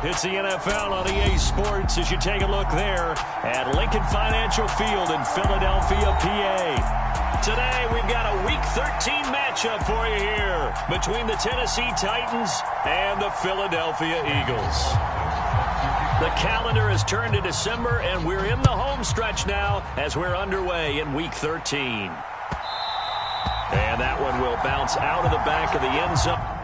It's the NFL on EA Sports as you take a look there at Lincoln Financial Field in Philadelphia, PA. Today, we've got a Week 13 matchup for you here between the Tennessee Titans and the Philadelphia Eagles. The calendar has turned to December, and we're in the home stretch now as we're underway in Week 13. And that one will bounce out of the back of the end zone.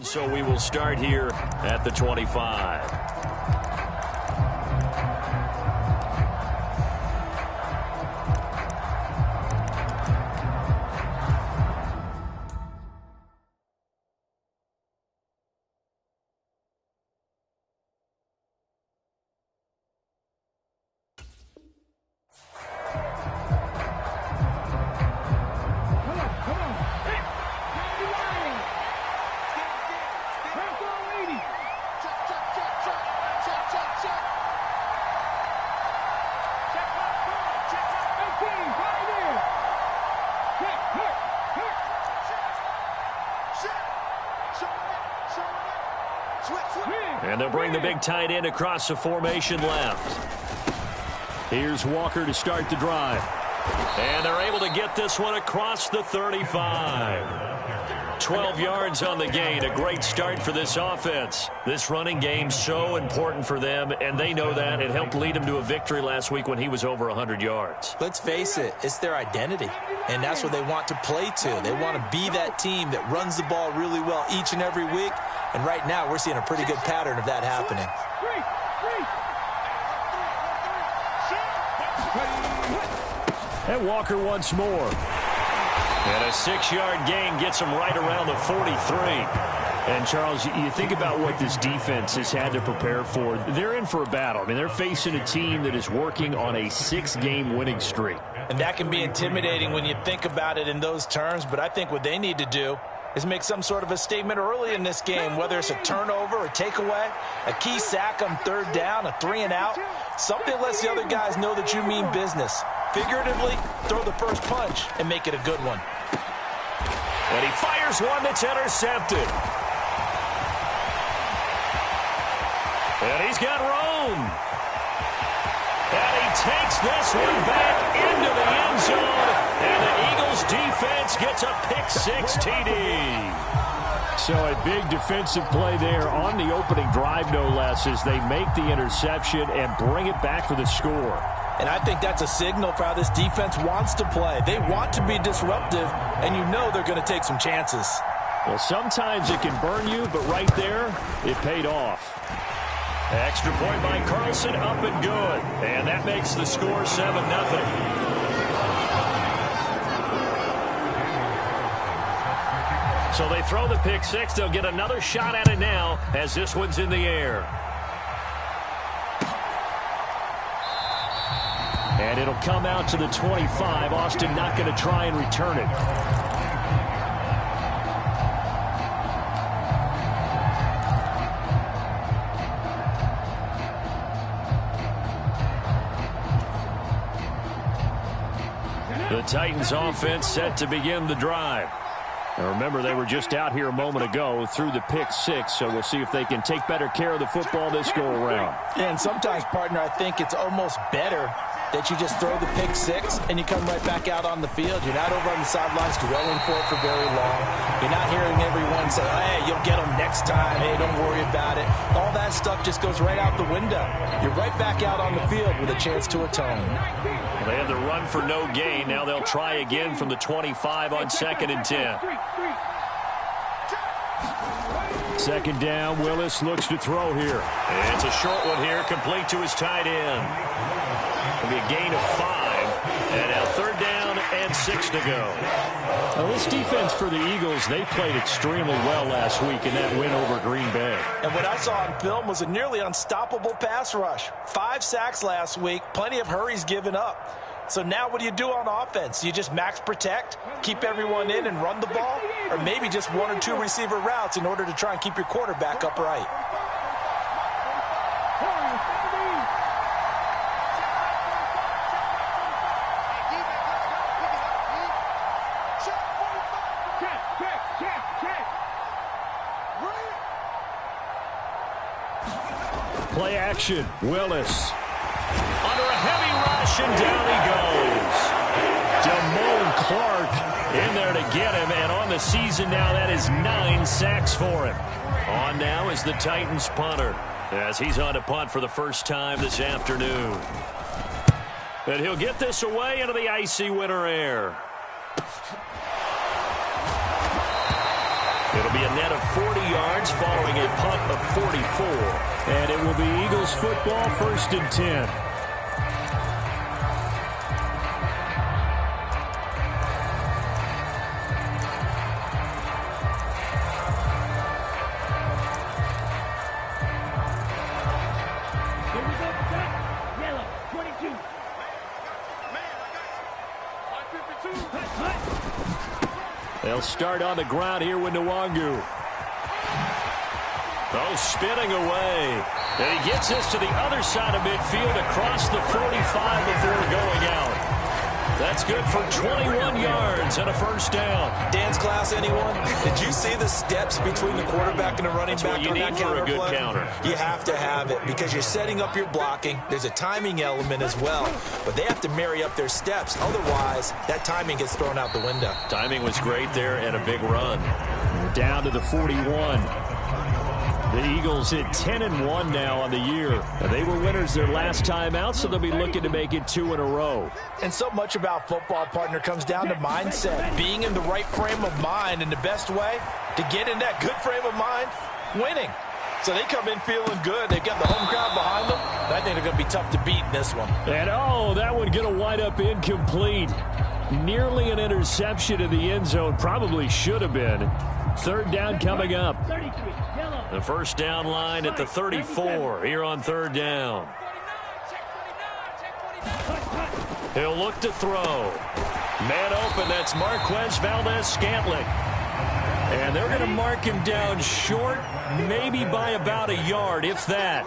So we will start here at the 25. And they'll bring the big tight end across the formation left. Here's Walker to start the drive. And they're able to get this one across the 35. 12 yards on the gain. A great start for this offense. This running game so important for them, and they know that. It helped lead them to a victory last week when he was over 100 yards. Let's face it, it's their identity, and that's what they want to play to. They want to be that team that runs the ball really well each and every week, and right now we're seeing a pretty good pattern of that happening. And Walker once more. And a 6-yard gain gets him right around the 43. And, Charles, you think about what this defense has had to prepare for. They're in for a battle. I mean, they're facing a team that is working on a 6-game winning streak. And that can be intimidating when you think about it in those terms, but I think what they need to do is make some sort of a statement early in this game, whether it's a turnover, a takeaway, a key sack on third down, a 3-and-out. Something lets the other guys know that you mean business. Figuratively, throw the first punch and make it a good one. And he fires one that's intercepted. And he's got room. And he takes this one back into the end zone. And the Eagles defense gets a pick-6 TD. So a big defensive play there on the opening drive, no less, as they make the interception and bring it back for the score. And I think that's a signal for how this defense wants to play. They want to be disruptive, and you know they're going to take some chances. Well, sometimes it can burn you, but right there, it paid off. Extra point by Carlson, up and good. And that makes the score 7-0. So they throw the pick-6. They'll get another shot at it now as this one's in the air. And it'll come out to the 25. Austin not going to try and return it. The Titans offense set to begin the drive. Now remember, they were just out here a moment ago through the pick-6, so we'll see if they can take better care of the football this go-around. Yeah, and sometimes, partner, I think it's almost better that you just throw the pick-6 and you come right back out on the field. You're not over on the sidelines dwelling for it for very long. You're not hearing everyone say, hey, you'll get them next time. Hey, don't worry about it. All that stuff just goes right out the window. You're right back out on the field with a chance to atone. Well, they had the run for no gain. Now they'll try again from the 25 on 2nd and 10. Second down, Willis looks to throw here. It's a short one here, complete to his tight end. It'll be a gain of 5. And now 3rd down and 6 to go. Now this defense for the Eagles, they played extremely well last week in that win over Green Bay. And what I saw on film was a nearly unstoppable pass rush. 5 sacks last week, plenty of hurries given up. So now what do you do on offense? You just max protect, keep everyone in and run the ball? Or maybe just 1 or 2 receiver routes in order to try and keep your quarterback upright? Play action, Willis. Under a heavy rush, and down he goes. Damone Clark in there to get him, and on the season now, that is 9 sacks for him. On now is the Titans punter, as he's on to punt for the first time this afternoon. And he'll get this away into the icy winter air. It'll be a net of 40 yards following a punt of 44. And it will be Eagles football, 1st and 10. They'll start on the ground here with Nwangu. Oh, spinning away. And he gets this to the other side of midfield across the 45 before going out. That's good for 21 yards and a 1st down. Dance class, anyone? Did you see the steps between the quarterback and the running back on that counter for a good play? counter. You have to have it because you're setting up your blocking. There's a timing element as well, but they have to marry up their steps. Otherwise, that timing gets thrown out the window. Timing was great there and a big run. Down to the 41. The Eagles hit 10-1 now on the year. And they were winners their last time out, so they'll be looking to make it 2 in a row. And so much about football, partner, comes down to mindset. Being in the right frame of mind, and the best way to get in that good frame of mind, winning. So they come in feeling good. They've got the home crowd behind them. I think they're going to be tough to beat in this one. And, oh, that one going to wind up incomplete. Nearly an interception in the end zone. Probably should have been. 3rd down coming up. The 1st down line at the 34 here on 3rd down. He'll look to throw. Man open, that's Marquez Valdez-Scantling. And they're going to mark him down short, maybe by about a yard, if that.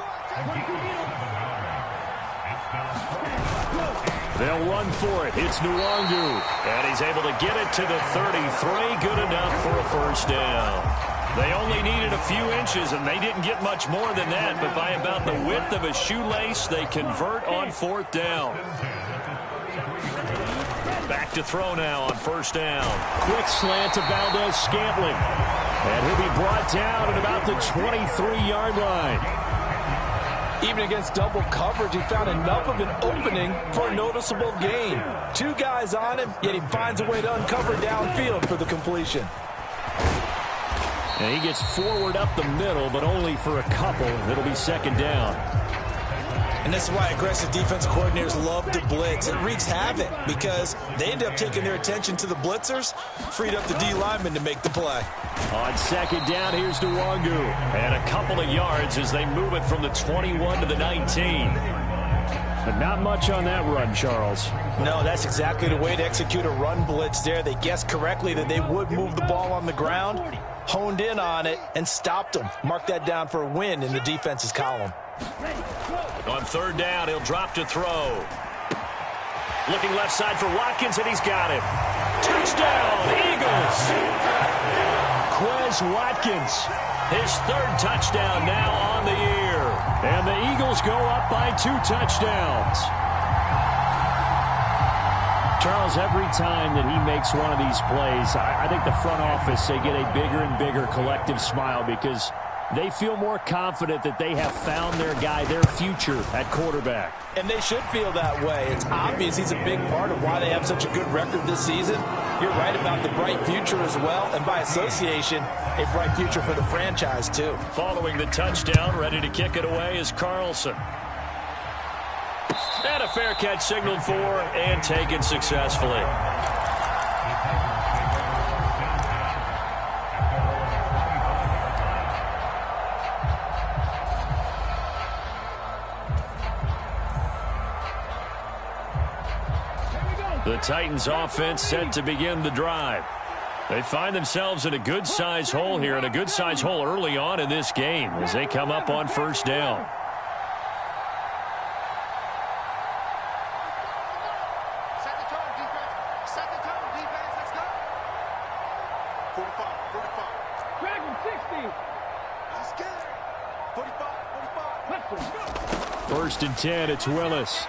They'll run for it. It's Nwangu. And he's able to get it to the 33. Good enough for a first down. They only needed a few inches, and they didn't get much more than that. But by about the width of a shoelace, they convert on fourth down. Back to throw now on first down. Quick slant to Valdez-Scantling. And he'll be brought down at about the 23-yard line. Even against double coverage, he found enough of an opening for a noticeable gain. Two guys on him, yet he finds a way to uncover downfield for the completion. And he gets forward up the middle, but only for a couple. It'll be second down. And this is why aggressive defensive coordinators love to blitz. It wreaks havoc because they end up taking their attention to the blitzers, freed up the D lineman to make the play. On second down, here's Nwangu. And a couple of yards as they move it from the 21 to the 19. But not much on that run, Charles. No, that's exactly the way to execute a run blitz there. They guessed correctly that they would move the ball on the ground, honed in on it, and stopped them. Mark that down for a win in the defense's column. On third down, he'll drop to throw. Looking left side for Watkins, and he's got it. Touchdown, Eagles! Quez Watkins, his third touchdown now on the year. And the Eagles go up by 2 touchdowns. Charles, every time that he makes one of these plays, I think the front office, they get a bigger and bigger collective smile because they feel more confident that they have found their guy, their future at quarterback. And they should feel that way. It's obvious he's a big part of why they have such a good record this season. You're right about the bright future as well, and by association, a bright future for the franchise too. Following the touchdown, ready to kick it away is Carlson. And a fair catch signaled for and taken successfully. The Titans offense set to begin the drive. They find themselves in a good-sized hole here, and a good-sized hole early on in this game as they come up on first down. First and 10, it's Willis.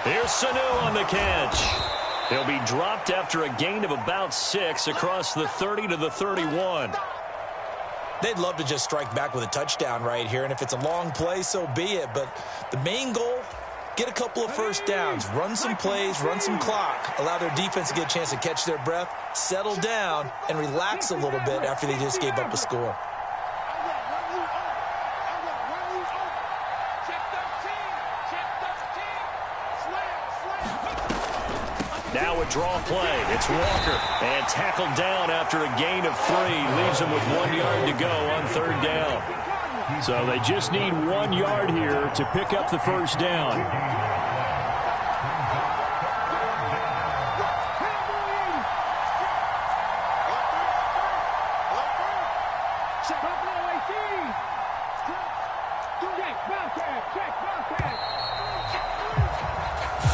Here's Sanu on the catch. He'll be dropped after a gain of about 6 across the 30 to the 31. They'd love to just strike back with a touchdown right here, and if it's a long play, so be it. But the main goal, get a couple of first downs, run some plays, run some clock, allow their defense to get a chance to catch their breath, settle down, and relax a little bit after they just gave up a score. Now a draw play. It's Walker. And tackled down after a gain of 3. Leaves him with 1 yard to go on third down. So they just need 1 yard here to pick up the first down. Check,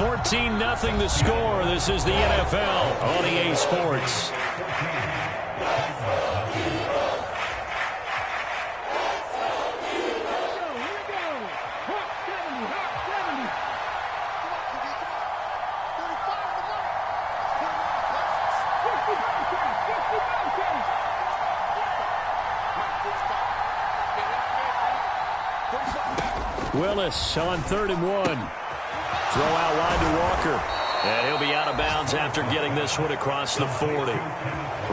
14-0 the score. This is the NFL on EA Sports. Willis on 3rd and 1. Throw out wide to Walker. And he'll be out of bounds after getting this one across the 40.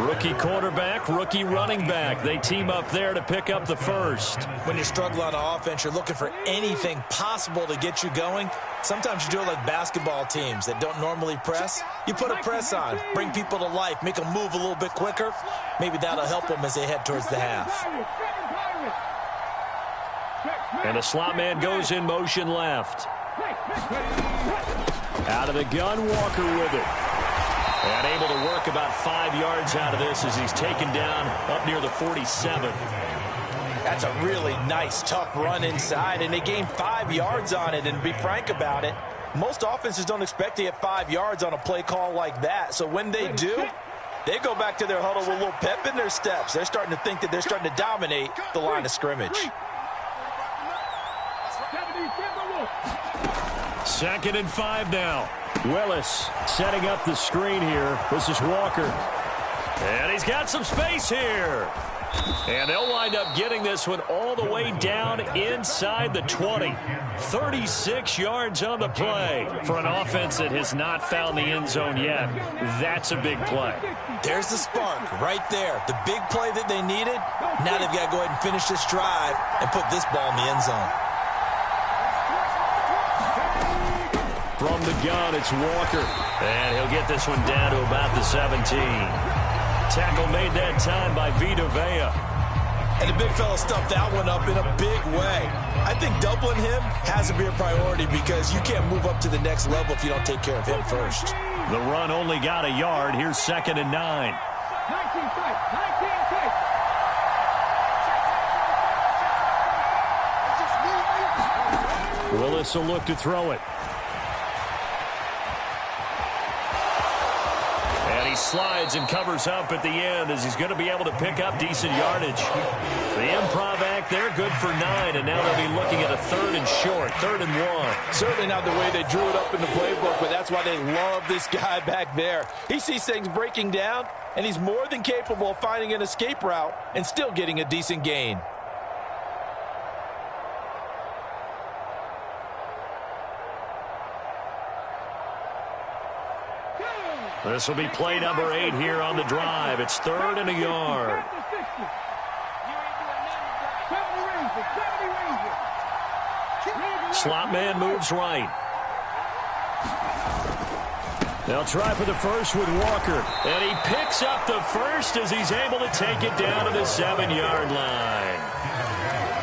Rookie quarterback, rookie running back. They team up there to pick up the first. When you struggle on offense, you're looking for anything possible to get you going. Sometimes you do it like basketball teams that don't normally press. You put a press on, bring people to life, make them move a little bit quicker. Maybe that'll help them as they head towards the half. And the slot man goes in motion left. Out of the gun, Walker with it. And able to work about 5 yards out of this as he's taken down up near the 47. That's a really nice, tough run inside, and they gained 5 yards on it. And to be frank about it, most offenses don't expect to get 5 yards on a play call like that. So when they do, they go back to their huddle with a little pep in their steps. They're starting to think that they're starting to dominate the line of scrimmage. 2nd and 5 now. Willis setting up the screen here. This is Walker. And he's got some space here. And they'll wind up getting this one all the way down inside the 20. 36 yards on the play for an offense that has not found the end zone yet. That's a big play. There's the spark right there. The big play that they needed. Now they've got to go ahead and finish this drive and put this ball in the end zone. From the gun, it's Walker. And he'll get this one down to about the 17. Tackle made that time by Vita Vea. And the big fella stuffed that one up in a big way. I think doubling him has to be a priority because you can't move up to the next level if you don't take care of him first. The run only got a yard. Here's 2nd and 9. Willis will look to throw it. And he slides and covers up at the end as he's going to be able to pick up decent yardage. The improv act there, good for 9, and now they'll be looking at a 3rd and short, 3rd and 1. Certainly not the way they drew it up in the playbook, but that's why they love this guy back there. He sees things breaking down, and he's more than capable of finding an escape route and still getting a decent gain. This will be play number 8 here on the drive. It's 3rd and a yard. Slot man moves right. They'll try for the first with Walker. And he picks up the first as he's able to take it down to the 7-yard line.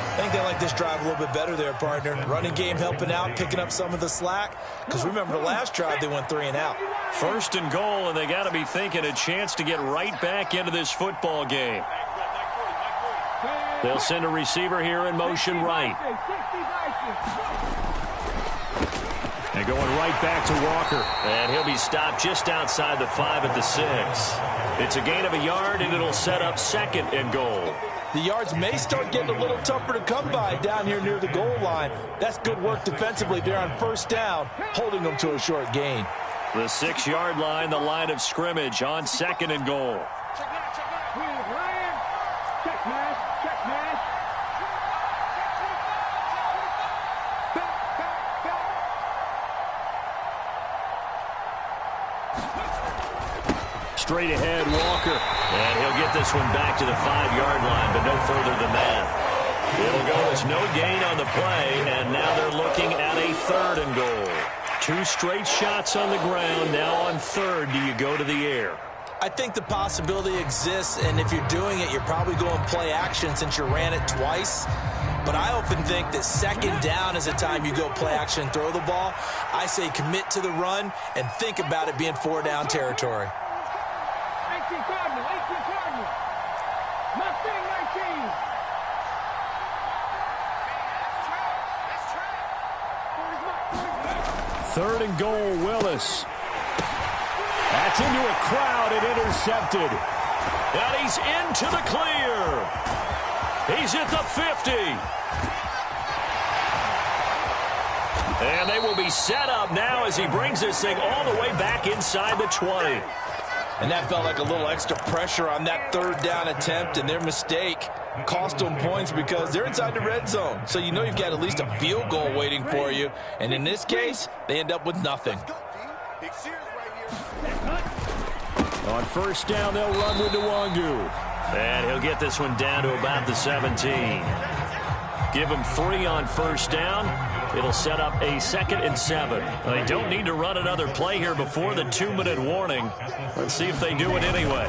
I think they like this drive a little bit better there, partner. Running game helping out, picking up some of the slack. Because remember, the last drive, they went 3 and out. 1st and goal, and they got to be thinking a chance to get right back into this football game. They'll send a receiver here in motion right. And going right back to Walker. And he'll be stopped just outside the 5 at the 6. It's a gain of a yard, and it'll set up 2nd and goal. The yards may start getting a little tougher to come by down here near the goal line. That's good work defensively there on 1st down, holding them to a short gain. The 6-yard line, the line of scrimmage on 2nd and goal. Straight ahead, Walker. And he'll get this one back to the 5-yard line, but no further than that. It'll go as no gain on the play, and now they're looking at a 3rd and goal. 2 straight shots on the ground. Now on 3rd, do you go to the air? I think the possibility exists, and if you're doing it, you're probably going play action since you ran it twice. But I often think that 2nd down is the time you go play action and throw the ball. I say commit to the run and think about it being 4-down territory. Third and goal, Willis. That's into a crowd and intercepted. And he's into the clear. He's at the 50. And they will be set up now as he brings this thing all the way back inside the 20. And that felt like a little extra pressure on that 3rd down attempt, and their mistake cost them points because they're inside the red zone. So you know you've got at least a field goal waiting for you. And in this case, they end up with nothing. On 1st down, they'll run with Nwangu. And he'll get this one down to about the 17. Give him 3 on 1st down. It'll set up a 2nd and 7. They don't need to run another play here before the 2-minute warning. Let's see if they do it anyway.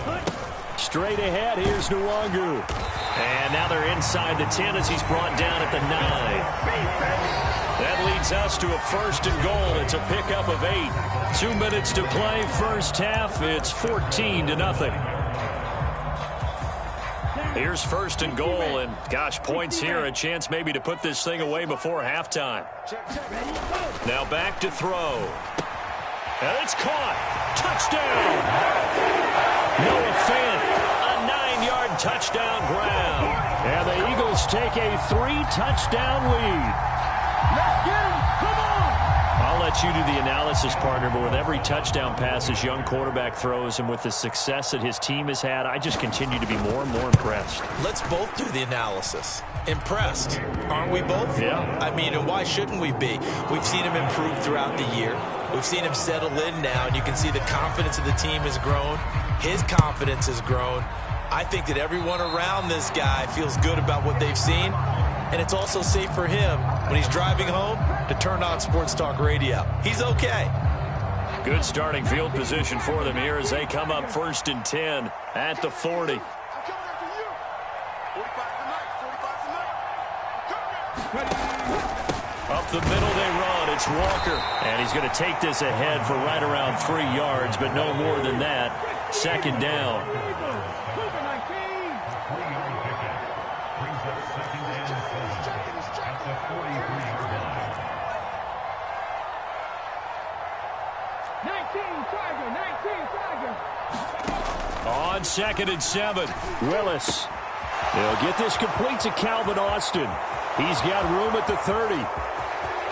Straight ahead, here's Nwangu. And now they're inside the 10 as he's brought down at the 9. That leads us to a 1st and goal. It's a pickup of 8. 2 minutes to play, first half. It's 14-0. Here's 1st and goal, and gosh, points here, a chance maybe to put this thing away before halftime. Now back to throw. And it's caught. Touchdown. Noah Fant, a 9-yard touchdown grab. And the Eagles take a 3-touchdown lead. Let's get him. Come on. I'll let you do the analysis, partner, but with every touchdown pass this young quarterback throws and with the success that his team has had, I just continue to be more and more impressed. Let's both do the analysis. Impressed, aren't we both? Yeah. I mean, and why shouldn't we be? We've seen him improve throughout the year. We've seen him settle in now, and you can see the confidence of the team has grown. His confidence has grown. I think that everyone around this guy feels good about what they've seen, and it's also safe for him when he's driving home to turn on Sports Talk Radio. He's okay. Good starting field position for them here as they come up 1st and 10 at the 40. Up the middle they run. It's Walker. And he's going to take this ahead for right around 3 yards, but no more than that. 2nd down. On 2nd and 7, Willis. They'll get this complete to Calvin Austin. He's got room at the 30.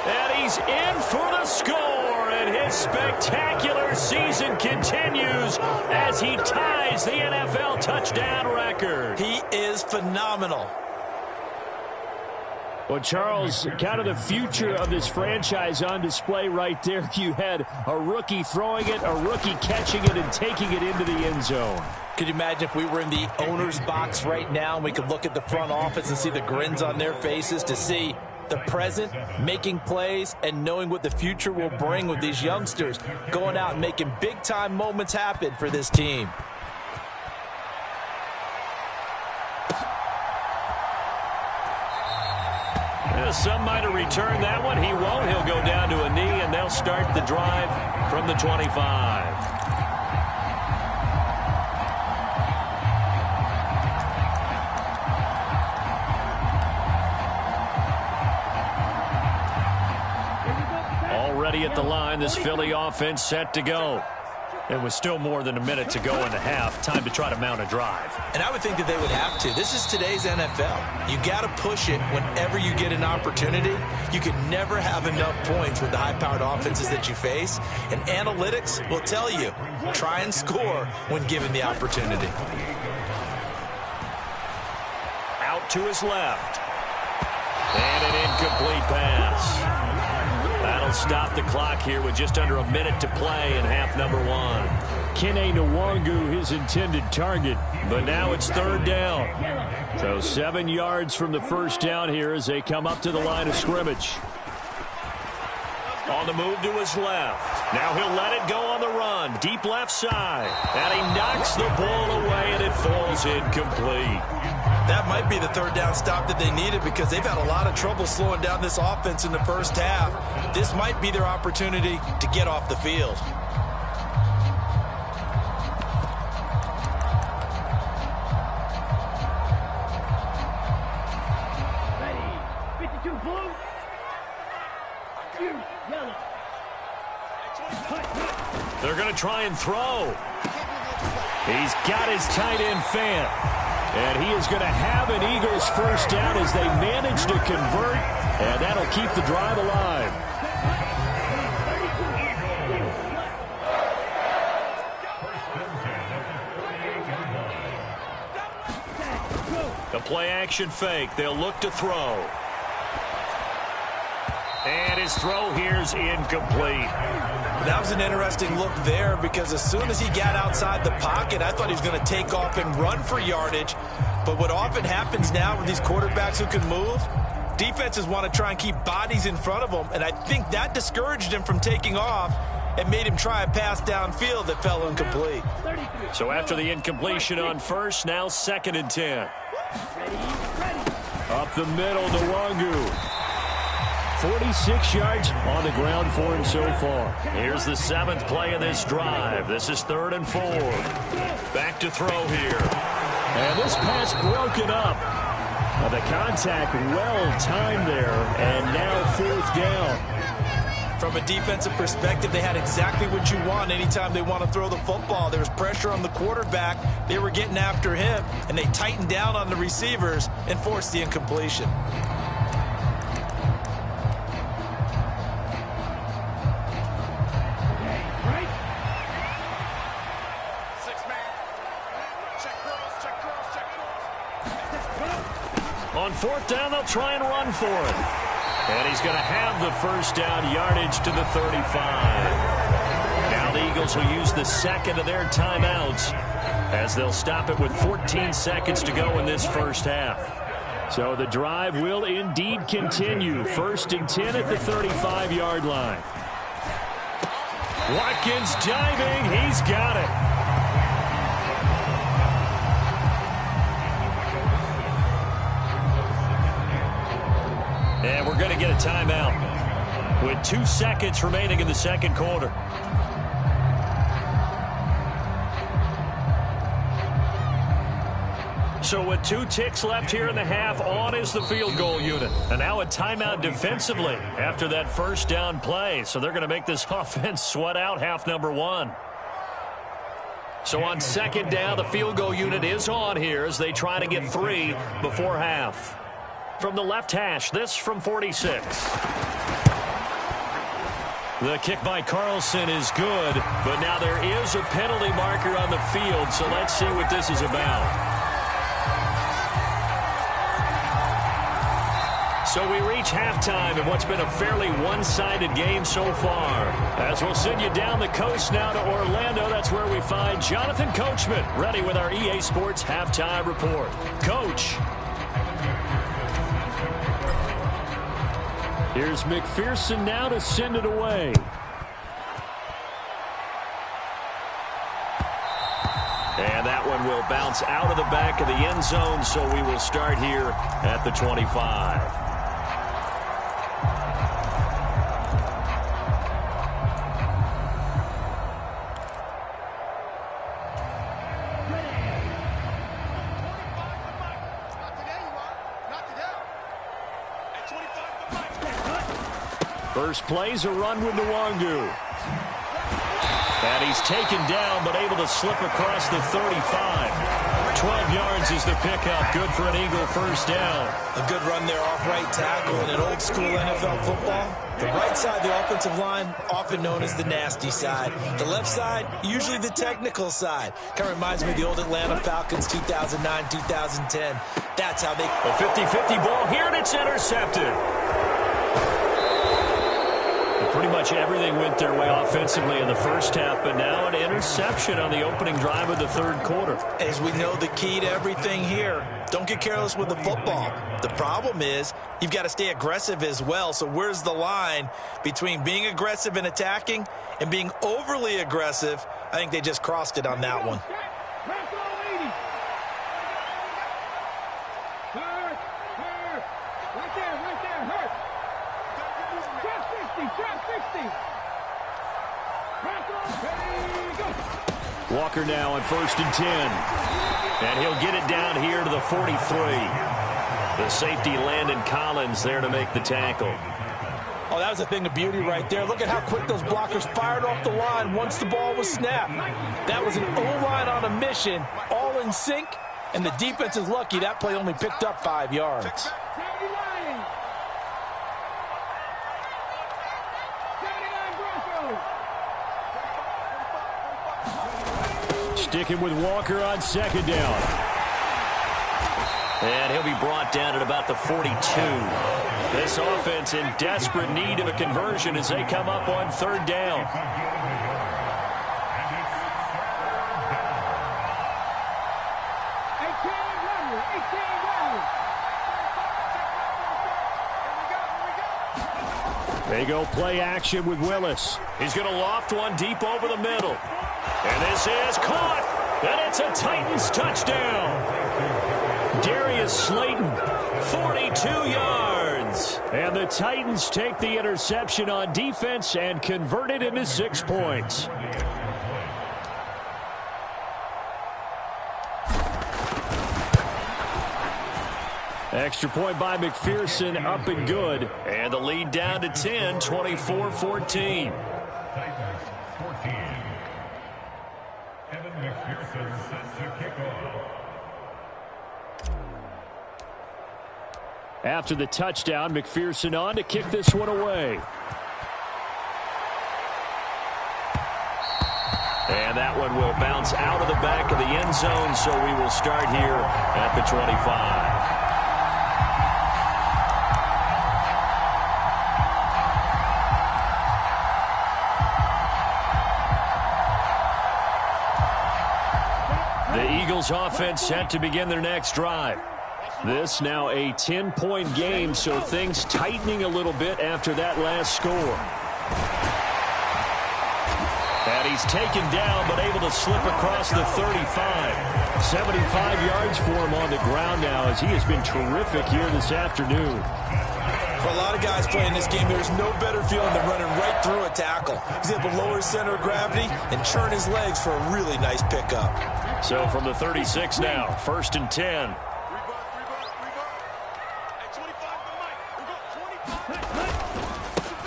And he's in for the score. And his spectacular season continues as he ties the NFL touchdown record. He is phenomenal. Well, Charles, kind of the future of this franchise on display right there. You had a rookie throwing it, a rookie catching it, and taking it into the end zone. Could you imagine if we were in the owner's box right now and we could look at the front office and see the grins on their faces, to see the present making plays and knowing what the future will bring with these youngsters going out and making big-time moments happen for this team. Some might have returned that one. He won't. He'll go down to a knee, and they'll start the drive from the 25. Already at the line, this Philly offense set to go. It was still more than a minute to go in the half. Time to try to mount a drive. And I would think that they would have to. This is today's NFL. You got to push it whenever you get an opportunity. You can never have enough points with the high-powered offenses that you face. And analytics will tell you, try and score when given the opportunity. Out to his left. And an incomplete pass. That'll stop the clock here with just under a minute to play in half number 1. Kene Nwangu, his intended target, but now it's 3rd down. So 7 yards from the 1st down here as they come up to the line of scrimmage. On the move to his left. Now he'll let it go on the run. Deep left side. And he knocks the ball away, and it falls incomplete. That might be the 3rd down stop that they needed because they've had a lot of trouble slowing down this offense in the first half. This might be their opportunity to get off the field. Ready. 52 blue. Yellow. They're going to try and throw. He's got his tight end Fant. And he is going to have an Eagles 1st down as they manage to convert. And that'll keep the drive alive. The play action fake. They'll look to throw. And his throw here's incomplete. That was an interesting look there because as soon as he got outside the pocket, I thought he was going to take off and run for yardage. But what often happens now with these quarterbacks who can move, defenses want to try and keep bodies in front of them, and I think that discouraged him from taking off and made him try a pass downfield that fell incomplete. So after the incompletion on 1st, now 2nd and 10. Up the middle, Nwangu. 46 yards on the ground for him so far. Here's the 7th play of this drive. This is 3rd and 4. Back to throw here. And this pass broken up. The contact well timed there, and now 4th down. From a defensive perspective, they had exactly what you want anytime they want to throw the football. There was pressure on the quarterback. They were getting after him, and they tightened down on the receivers and forced the incompletion. On 4th down, they'll try and run for it. And he's going to have the 1st down yardage to the 35. Now the Eagles will use the 2nd of their timeouts as they'll stop it with 14 seconds to go in this 1st half. So the drive will indeed continue. 1st and 10 at the 35-yard line. Watkins diving. He's got it. And we're going to get a timeout with 2 seconds remaining in the 2nd quarter. So with 2 ticks left here in the half, on is the field goal unit. And now a timeout defensively after that 1st down play. So they're going to make this offense sweat out half number 1. So on 2nd down, the field goal unit is on here as they try to get 3 before half. From the left hash, this from 46. The kick by Carlson is good, but now there is a penalty marker on the field, so let's see what this is about. So we reach halftime in what's been a fairly one-sided game so far. As we'll send you down the coast now to Orlando, that's where we find Jonathan Coachman, ready with our EA Sports Halftime Report. Coach. Here's McPherson now to send it away. And that one will bounce out of the back of the end zone, so we will start here at the 25. First play's a run with Nwangu. And he's taken down, but able to slip across the 35. 12 yards is the pickup. Good for an Eagle 1st down. A good run there off right tackle in an old school NFL football. The right side, the offensive line, often known as the nasty side. The left side, usually the technical side. Kind of reminds me of the old Atlanta Falcons 2009, 2010. That's how they... A 50-50 ball here, and it's intercepted. Pretty much everything went their way offensively in the 1st half, but now an interception on the opening drive of the 3rd quarter. As we know, the key to everything here, don't get careless with the football. The problem is you've got to stay aggressive as well. So where's the line between being aggressive and attacking and being overly aggressive? I think they just crossed it on that one. Walker now on 1st and 10. And he'll get it down here to the 43. The safety, Landon Collins, there to make the tackle. Oh, that was a thing of beauty right there. Look at how quick those blockers fired off the line once the ball was snapped. That was an O-line on a mission, all in sync, and the defense is lucky that play only picked up 5 yards. Sticking with Walker on 2nd down. And he'll be brought down at about the 42. This offense in desperate need of a conversion as they come up on 3rd down. They go play action with Willis. He's going to loft one deep over the middle. And this is caught. And it's a Titans touchdown. Darius Slayton, 42 yards. yards. And the Titans take the interception on defense and convert it into 6 points. Extra point by McPherson, up and good. And the lead down to 10, 24-14. After the touchdown, McPherson on to kick this one away. And that one will bounce out of the back of the end zone, so we will start here at the 25. The Eagles offense set to begin their next drive. This now a 10-point game, so things tightening a little bit after that last score. And he's taken down, but able to slip across the 35. 75 yards for him on the ground now, as he has been terrific here this afternoon. For a lot of guys playing this game, there's no better feeling than running right through a tackle. He's able to lower his center of gravity and churn his legs for a really nice pickup. So from the 36 now, 1st and 10.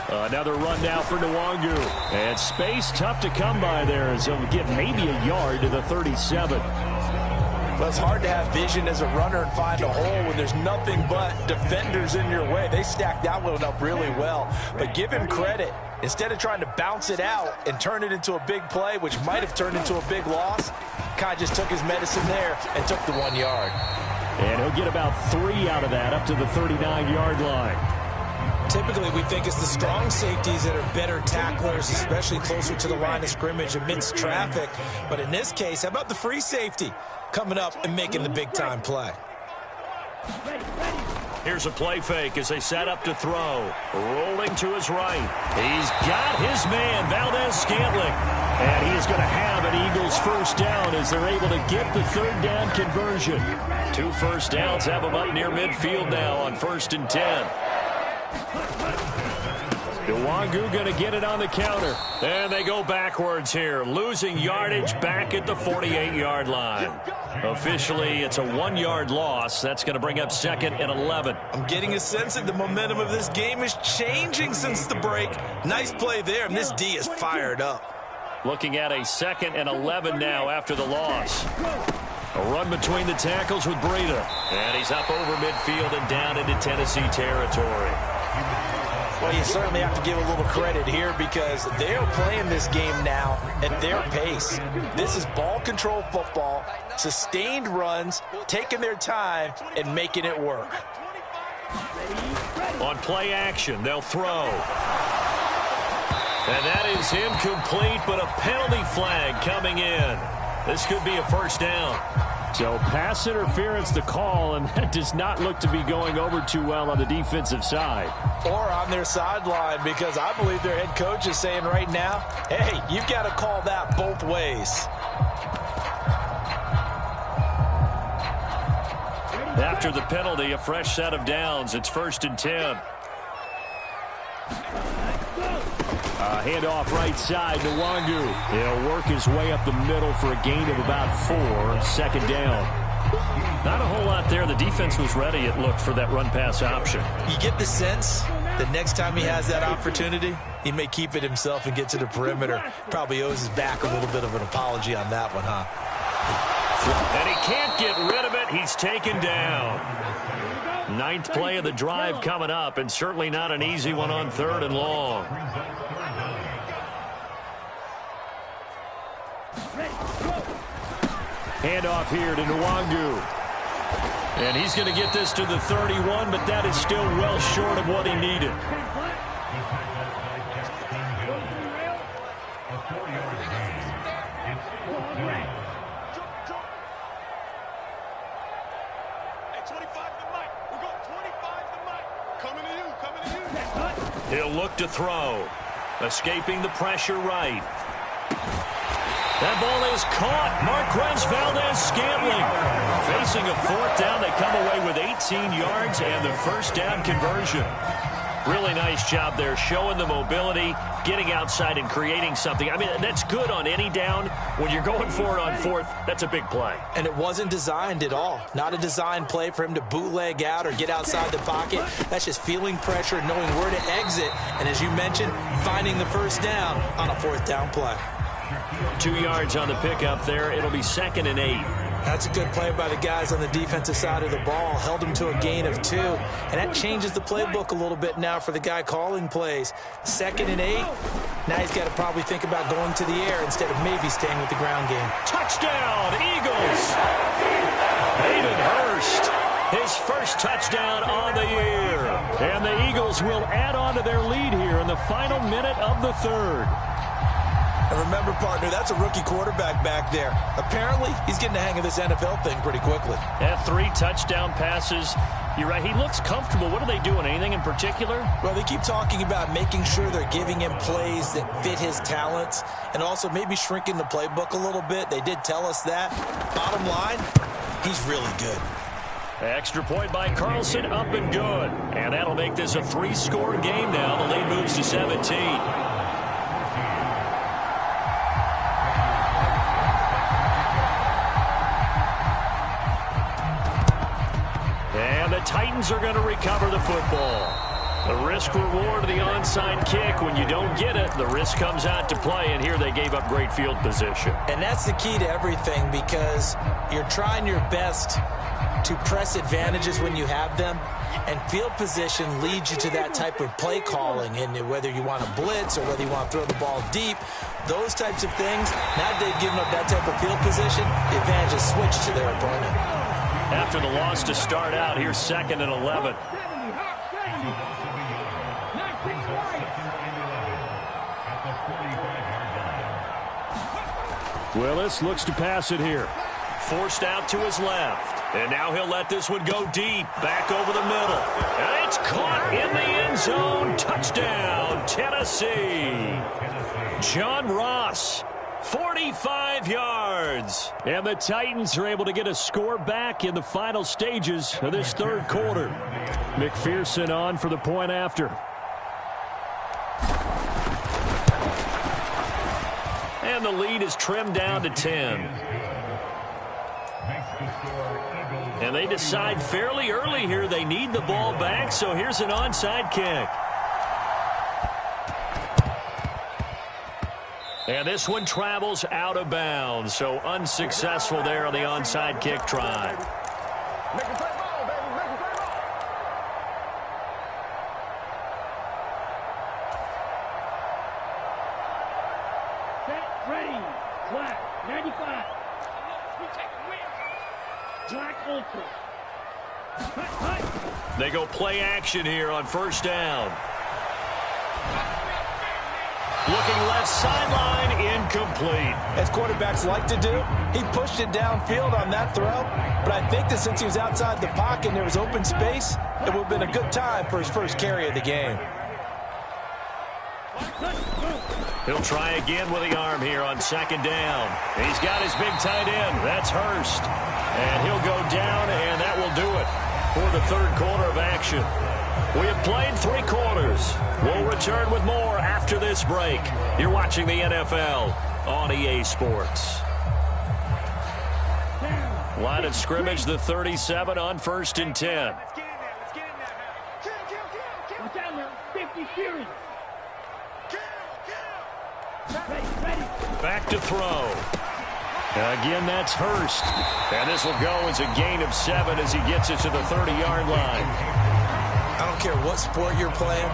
Another run now for Nwangu. And space tough to come by there as he'll get maybe a yard to the 37. Well, it's hard to have vision as a runner and find a hole when there's nothing but defenders in your way. They stacked that one up really well. But give him credit. Instead of trying to bounce it out and turn it into a big play, which might have turned into a big loss, kind of just took his medicine there and took the 1 yard. And he'll get about 3 out of that up to the 39-yard line. Typically, we think it's the strong safeties that are better tacklers, especially closer to the line of scrimmage amidst traffic. But in this case, how about the free safety coming up and making the big-time play? Here's a play fake as they set up to throw. Rolling to his right. He's got his man, Valdez-Scantling. And he is going to have an Eagles first down as they're able to get the 3rd down conversion. 2 first downs have them up near midfield now on 1st and 10. Nwangu going to get it on the counter. And they go backwards here, losing yardage back at the 48-yard line. Officially, it's a 1-yard loss. That's going to bring up 2nd and 11. I'm getting a sense that the momentum of this game is changing since the break. Nice play there, and this D is fired up. Looking at a 2nd and 11 now after the loss. A run between the tackles with Breida. And he's up over midfield and down into Tennessee territory. Well, you certainly have to give a little credit here because they're playing this game now at their pace. This is ball control football, sustained runs, taking their time, and making it work. On play action, they'll throw. And that is incomplete, but a penalty flag coming in. This could be a first down. So pass interference the call, and that does not look to be going over too well on the defensive side. Or on their sideline, because I believe their head coach is saying right now, hey, you've got to call that both ways. After the penalty, a fresh set of downs. It's 1st and 10. Handoff right side to Nwangu. He'll work his way up the middle for a gain of about 4. 2nd down. Not a whole lot there. The defense was ready, it looked, for that run-pass option. You get the sense that next time he has that opportunity, he may keep it himself and get to the perimeter. Probably owes his back a little bit of an apology on that one, huh? And he can't get rid of it. He's taken down. 9th play of the drive coming up, and certainly not an easy one on 3rd and long. Handoff here to Nwangu. And he's going to get this to the 31, but that is still well short of what he needed. He'll look to throw. Escaping the pressure right. That ball is caught. Marquez Valdez-Scantling. Facing a 4th down, they come away with 8 17 yards and the first down conversion. Really nice job there, showing the mobility, getting outside and creating something. I mean, that's good on any down. When you're going for it on fourth, that's a big play. And it wasn't designed at all. Not a designed play for him to bootleg out or get outside the pocket. That's just feeling pressure, knowing where to exit, and as you mentioned, finding the first down on a fourth down play. 2 yards on the pickup there. It'll be 2nd and 8. That's a good play by the guys on the defensive side of the ball. Held him to a gain of 2. And that changes the playbook a little bit now for the guy calling plays. 2nd and 8. Now he's got to probably think about going to the air instead of maybe staying with the ground game. Touchdown, Eagles! Hayden Hurst, his first touchdown on the year. And the Eagles will add on to their lead here in the final minute of the third. And remember, partner, that's a rookie quarterback back there. Apparently, he's getting the hang of this NFL thing pretty quickly. Yeah, 3 touchdown passes. You're right, he looks comfortable. What are they doing? Anything in particular? Well, they keep talking about making sure they're giving him plays that fit his talents and also maybe shrinking the playbook a little bit. They did tell us that. Bottom line, he's really good. Extra point by Carlson, up and good. And that'll make this a 3-score game now. The lead moves to 17. The Titans are going to recover the football. The risk-reward of the onside kick. When you don't get it, the risk comes out to play, and here they gave up great field position. And that's the key to everything, because you're trying your best to press advantages when you have them, and field position leads you to that type of play calling. And whether you want to blitz or whether you want to throw the ball deep, those types of things, now that they've given up that type of field position, the advantage is switched to their opponent. After the loss to start out, here's 2nd and 11. Willis looks to pass it here. Forced out to his left. And now he'll let this one go deep. Back over the middle. And it's caught in the end zone. Touchdown, Tennessee. John Ross. 45 yards. And the Titans are able to get a score back in the final stages of this third quarter. McPherson on for the point after. And the lead is trimmed down to 10. And they decide fairly early here they need the ball back, so here's an onside kick. And this one travels out of bounds, so unsuccessful there on the onside kick try. Set, ready, flat, 95. Black ultra. They go play action here on first down. Looking left sideline, incomplete. As quarterbacks like to do, he pushed it downfield on that throw, but I think that since he was outside the pocket and there was open space, it would have been a good time for his first carry of the game. He'll try again with the arm here on 2nd down. He's got his big tight end. That's Hurst. And he'll go down, and that will do it for the third quarter of action. We have played 3 quarters. We'll return with more after this break. You're watching the NFL on EA Sports. Line of scrimmage, the 37 on 1st and 10. Watch out now, 50 series. Back to throw. Again, that's Hurst. And this will go as a gain of 7 as he gets it to the 30-yard line. I don't care what sport you're playing.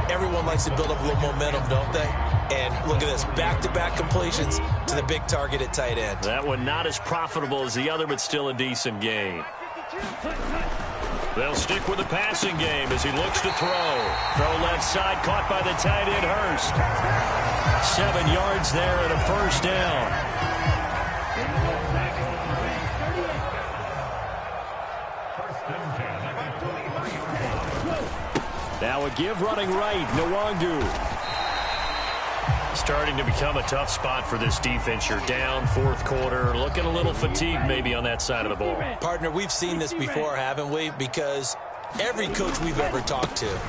Everyone likes to build up a little momentum, don't they? And look at this, back-to-back completions to the big target at tight end. That one not as profitable as the other, but still a decent gain. They'll stick with the passing game as he looks to throw. Throw left side, caught by the tight end, Hurst. 7 yards there and a first down. Now a give running right, Nwangu. He's starting to become a tough spot for this defense. You're down fourth quarter, looking a little fatigued maybe on that side of the ball. Partner, we've seen this before, haven't we? Because every coach we've ever talked to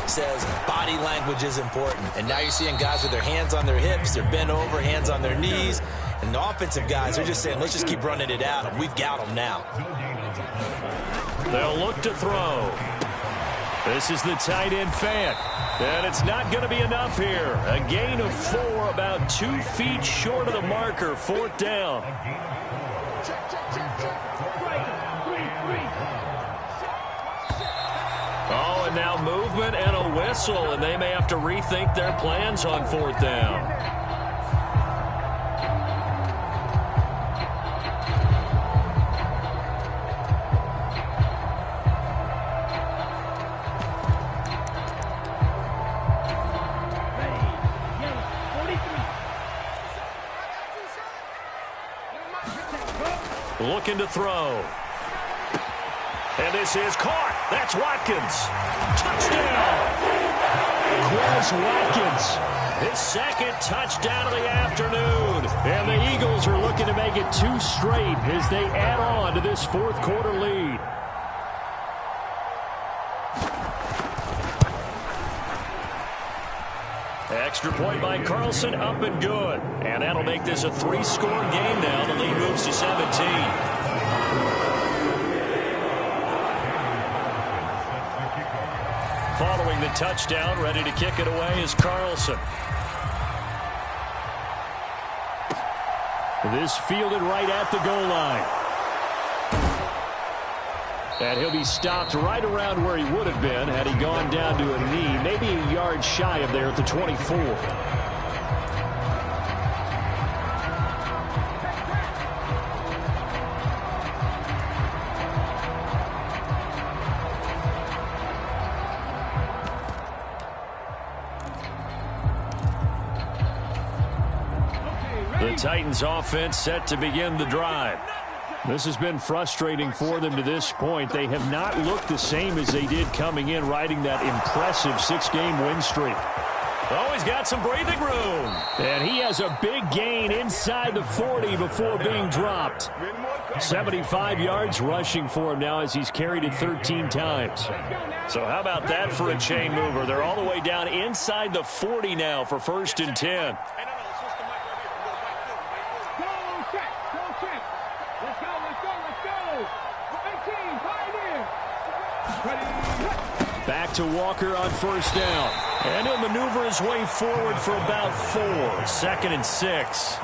says body language is important. And now you're seeing guys with their hands on their hips, they're bent over, hands on their knees. And the offensive guys are just saying, let's just keep running it out, and we've got them now. They'll look to throw. This is the tight end Fant. And it's not going to be enough here. A gain of 4, about 2 feet short of the marker, fourth down. Oh, and now movement and a whistle, and they may have to rethink their plans on fourth down. Looking to throw. And this is caught. That's Watkins. Touchdown. Quez Watkins. His second touchdown of the afternoon. And the Eagles are looking to make it 2 straight as they add on to this fourth quarter lead. Extra point by Carlson, up and good. And that'll make this a 3-score game now. The lead moves to 17. Following the touchdown, ready to kick it away is Carlson. This fielded right at the goal line. And he'll be stopped right around where he would have been had he gone down to a knee, maybe a yard shy of there at the 24. The Titans offense set to begin the drive. This has been frustrating for them to this point. They have not looked the same as they did coming in, riding that impressive 6-game win streak. Oh, he's got some breathing room. And he has a big gain inside the 40 before being dropped. 75 yards rushing for him now as he's carried it 13 times. So how about that for a chain mover? They're all the way down inside the 40 now for 1st and 10. Back to Walker on 1st down. And he'll maneuver his way forward for about 4. 2nd and 6.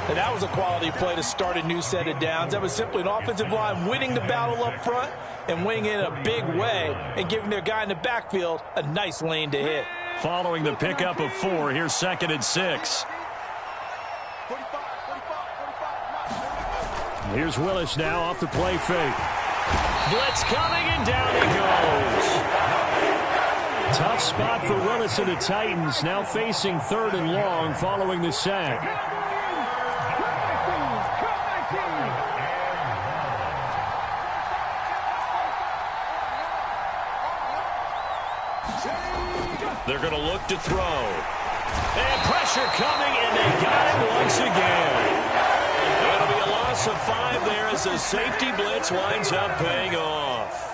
And that was a quality play to start a new set of downs. That was simply an offensive line winning the battle up front and winning it in a big way and giving their guy in the backfield a nice lane to hit. Following the pickup of 4, here's 2nd and 6. Here's Willis now off the play fake. Blitz coming, and down he goes. Tough spot for Willis and the Titans, now facing 3rd and long following the sack. They're going to look to throw. And pressure coming, and they got him once again. It'll be a loss of 5 there as the safety blitz winds up paying off.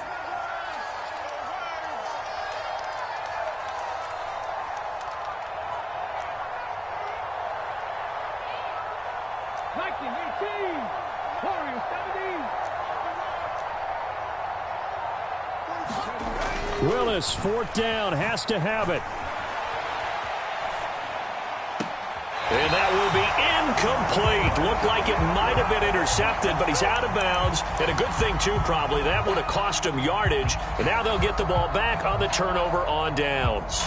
Willis, 4th down, has to have it. And that will be incomplete. Looked like it might have been intercepted, but he's out of bounds. And a good thing, too, probably. That would have cost him yardage. And now they'll get the ball back on the turnover on downs.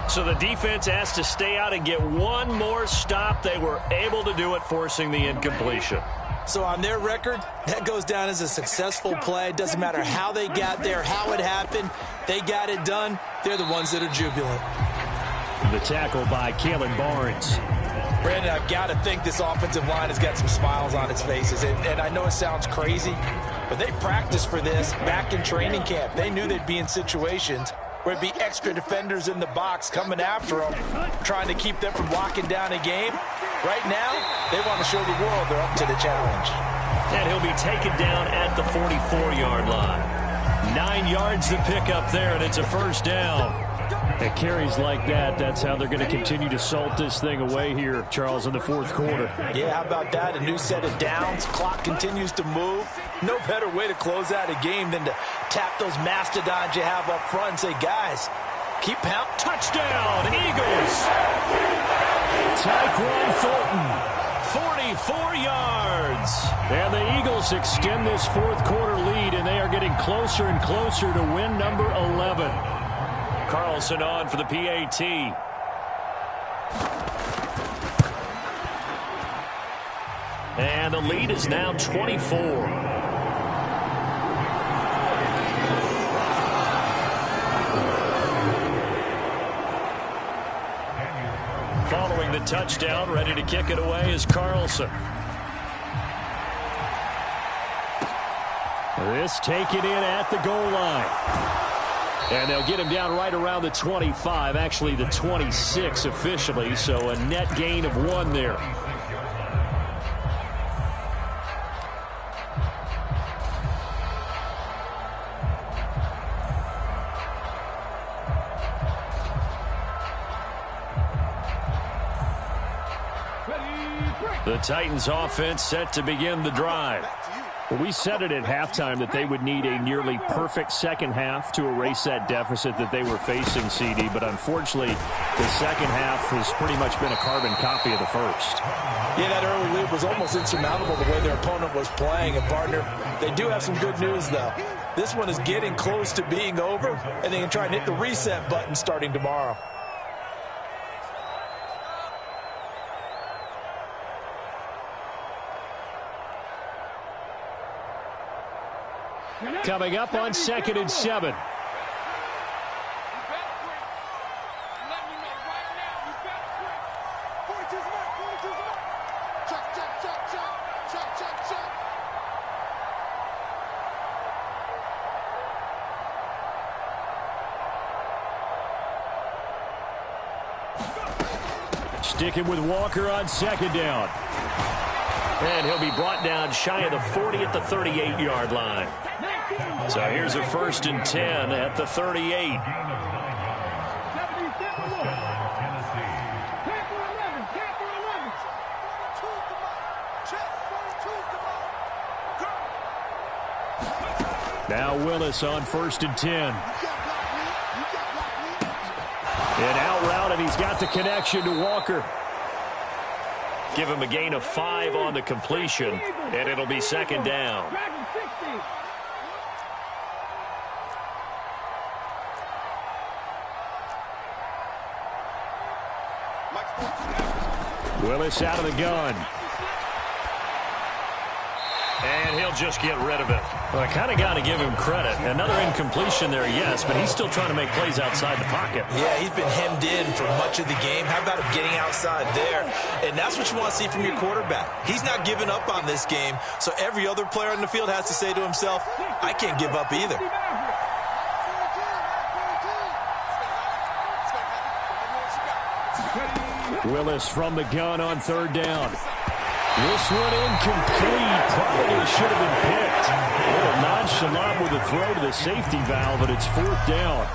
So the defense has to stay out and get one more stop. They were able to do it, forcing the incompletion. So on their record, that goes down as a successful play. It doesn't matter how they got there, how it happened. They got it done. They're the ones that are jubilant. The tackle by Kalen Barnes. Brandon, I've got to think this offensive line has got some smiles on its faces. And I know it sounds crazy, but they practiced for this back in training camp. They knew they'd be in situations where there'd be extra defenders in the box coming after them, trying to keep them from locking down a game. Right now, they want to show the world they're up to the challenge. And he'll be taken down at the 44-yard line. 9 yards to pick up there, and it's a first down. At carries like that, that's how they're going to continue to salt this thing away here, Charles, in the fourth quarter. Yeah, how about that? A new set of downs. Clock continues to move. No better way to close out a game than to tap those mastodons you have up front and say, guys, keep pounding. Touchdown, Eagles! Tyquan Thornton, 44 yards. And the Eagles extend this fourth quarter lead, and they are getting closer and closer to win number 11. Carlson on for the PAT. And the lead is now 24. Following the touchdown, ready to kick it away is Carlson. This taken in at the goal line. And they'll get him down right around the 25, actually the 26 officially, so a net gain of 1 there. The Titans offense set to begin the drive. Well, we said it at halftime that they would need a nearly perfect second half to erase that deficit that they were facing, CD. But unfortunately, the second half has pretty much been a carbon copy of the first. Yeah, that early lead was almost insurmountable the way their opponent was playing. And, partner, they do have some good news, though. This one is getting close to being over, and they can try and hit the reset button starting tomorrow. Coming up on 2nd and 7. Sticking with Walker on 2nd down. And he'll be brought down shy of the 40 at the 38-yard line. So here's a 1st and 10 at the 38. Now Willis on 1st and 10. An out route, and he's got the connection to Walker. Give him a gain of 5 on the completion, and it'll be 2nd down. Willis out of the gun. And he'll just get rid of it. Well, I kind of got to give him credit. Another incompletion there, yes, but he's still trying to make plays outside the pocket. Yeah, he's been hemmed in for much of the game. How about him getting outside there? And that's what you want to see from your quarterback. He's not giving up on this game, so every other player on the field has to say to himself, I can't give up either. Willis from the gun on 3rd down. This one incomplete. Probably should have been picked. A little nonchalant with a throw to the safety valve, but it's 4th down.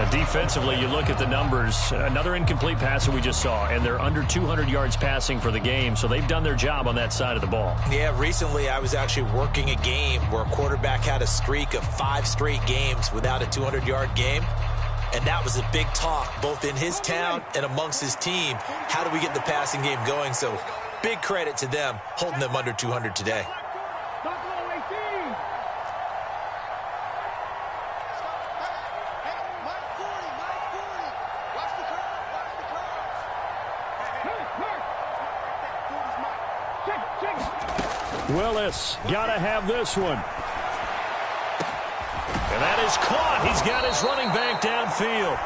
Defensively, you look at the numbers. Another incomplete pass that we just saw, and they're under 200 yards passing for the game, so they've done their job on that side of the ball. Yeah, recently I was actually working a game where a quarterback had a streak of 5 straight games without a 200-yard game. And that was a big talk, both in his town and amongst his team. How do we get the passing game going? So big credit to them, holding them under 200 today. Willis, gotta have this one. And that is caught. He's got his running back downfield.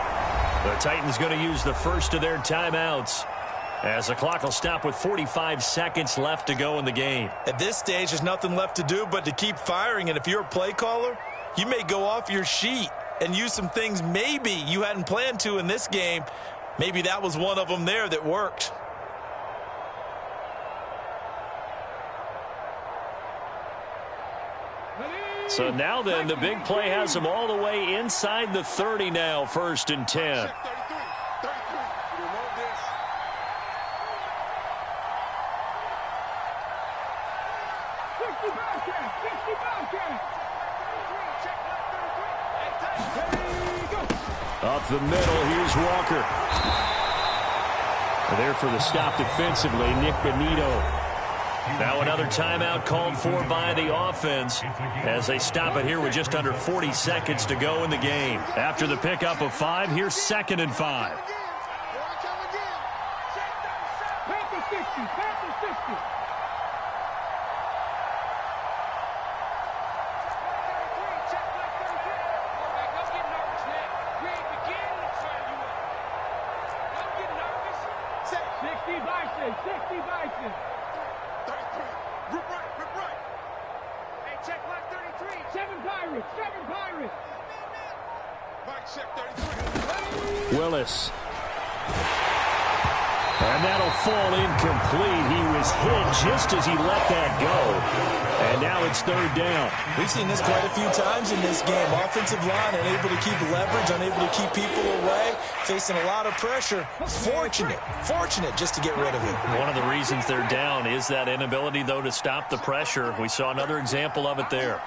The Titans going to use the first of their timeouts, as the clock will stop with 45 seconds left to go in the game. At this stage, there's nothing left to do but to keep firing. And if you're a play caller, you may go off your sheet and use some things maybe you hadn't planned to in this game. Maybe that was one of them there that worked. So now then, the big play has them all the way inside the 30 now, 1st and 10. Up the middle, here's Walker. There for the stop defensively, Nick Benito. Now another timeout called for by the offense as they stop it here with just under 40 seconds to go in the game. After the pickup of 5, here's 2nd and 5. Willis. And that'll fall incomplete. He was hit just as he let that go. And now it's 3rd down. We've seen this quite a few times in this game. Offensive line unable to keep leverage, unable to keep people away, facing a lot of pressure. Fortunate just to get rid of it. One of the reasons they're down is that inability, though, to stop the pressure. We saw another example of it there.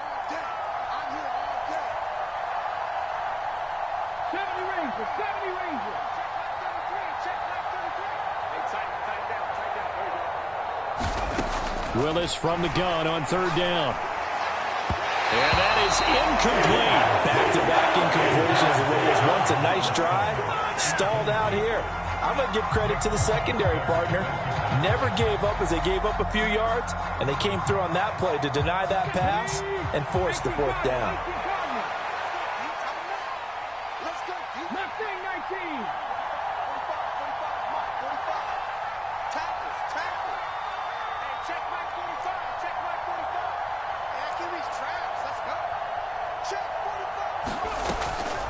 Willis from the gun on 3rd down. And that is incomplete. Back-to-back incompletions of what was once a nice drive. Stalled out here. I'm going to give credit to the secondary partner. Never gave up as they gave up a few yards, and they came through on that play to deny that pass and force the 4th down.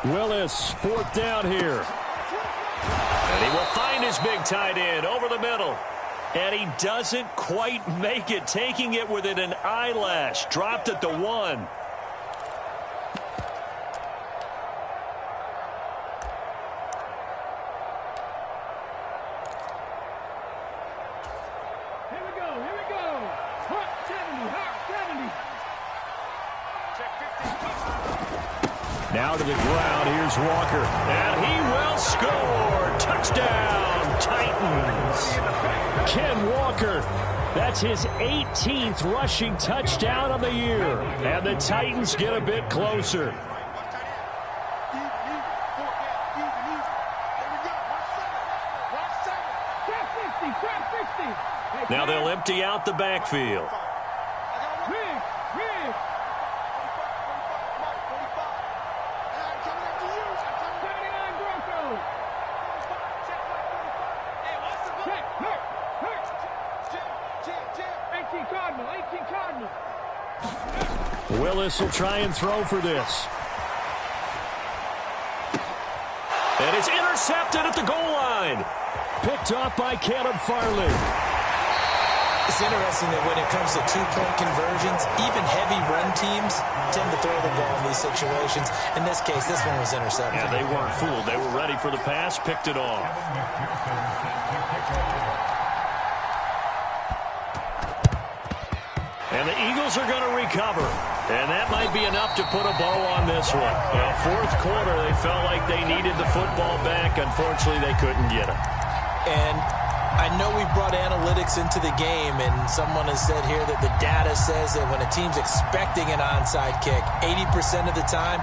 Willis, 4th down here. And he will find his big tight end over the middle. And he doesn't quite make it, taking it within an eyelash. Dropped at the 1. Now to the ground, here's Walker. And he will score. Touchdown, Titans. Ken Walker, that's his 18th rushing touchdown of the year. And the Titans get a bit closer. Now they'll empty out the backfield. Willis will try and throw for this. And it's intercepted at the goal line. Picked off by Caleb Farley. It's interesting that when it comes to two-point conversions, even heavy run teams tend to throw the ball in these situations. In this case, this one was intercepted. Yeah, they weren't fooled. They were ready for the pass, picked it off. And the Eagles are going to recover. And that might be enough to put a bow on this one. Well, 4th quarter, they felt like they needed the football back. Unfortunately, they couldn't get it. And I know we brought analytics into the game, and someone has said here that the data says that when a team's expecting an onside kick, 80% of the time,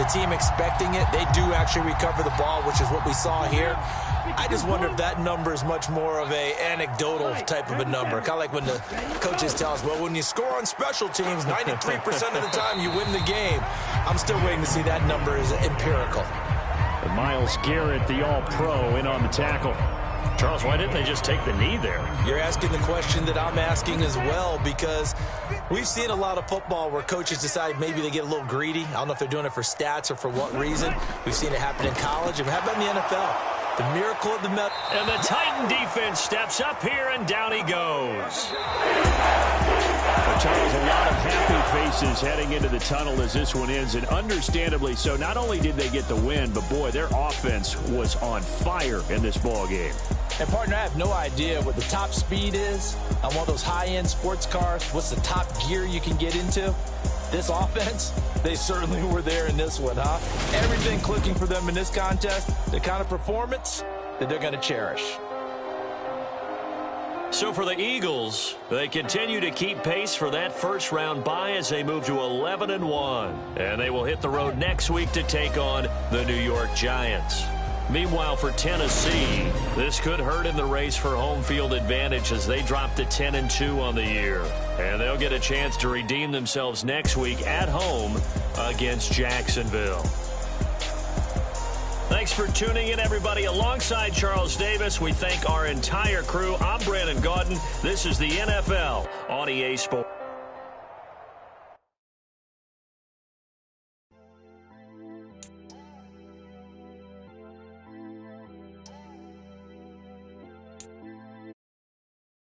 the team expecting it, they do actually recover the ball, which is what we saw here. I just wonder if that number is much more of a anecdotal type of a number. Kind of like when the coaches tell us, well, when you score on special teams, 93% of the time you win the game. I'm still waiting to see that number is empirical. And Myles Garrett, the all-pro, in on the tackle. Charles, why didn't they just take the knee there? You're asking the question that I'm asking as well, because we've seen a lot of football where coaches decide maybe they get a little greedy. I don't know if they're doing it for stats or for what reason. We've seen it happen in college. And how about in the NFL? The miracle of the Met. And the Titan defense steps up here, and down he goes. Well, Charles, a lot of happy faces heading into the tunnel as this one ends, and understandably so. Not only did they get the win, but, boy, their offense was on fire in this ball game. And, partner, I have no idea what the top speed is on one of those high-end sports cars. What's the top gear you can get into? This offense, they certainly were there in this one, huh? Everything clicking for them in this contest, the kind of performance that they're going to cherish. So for the Eagles, they continue to keep pace for that first-round bye as they move to 11-1. And they will hit the road next week to take on the New York Giants. Meanwhile, for Tennessee, this could hurt in the race for home field advantage as they drop to 10-2 on the year. And they'll get a chance to redeem themselves next week at home against Jacksonville. Thanks for tuning in, everybody. Alongside Charles Davis, we thank our entire crew. I'm Brandon Gaudin. This is the NFL on EA Sports.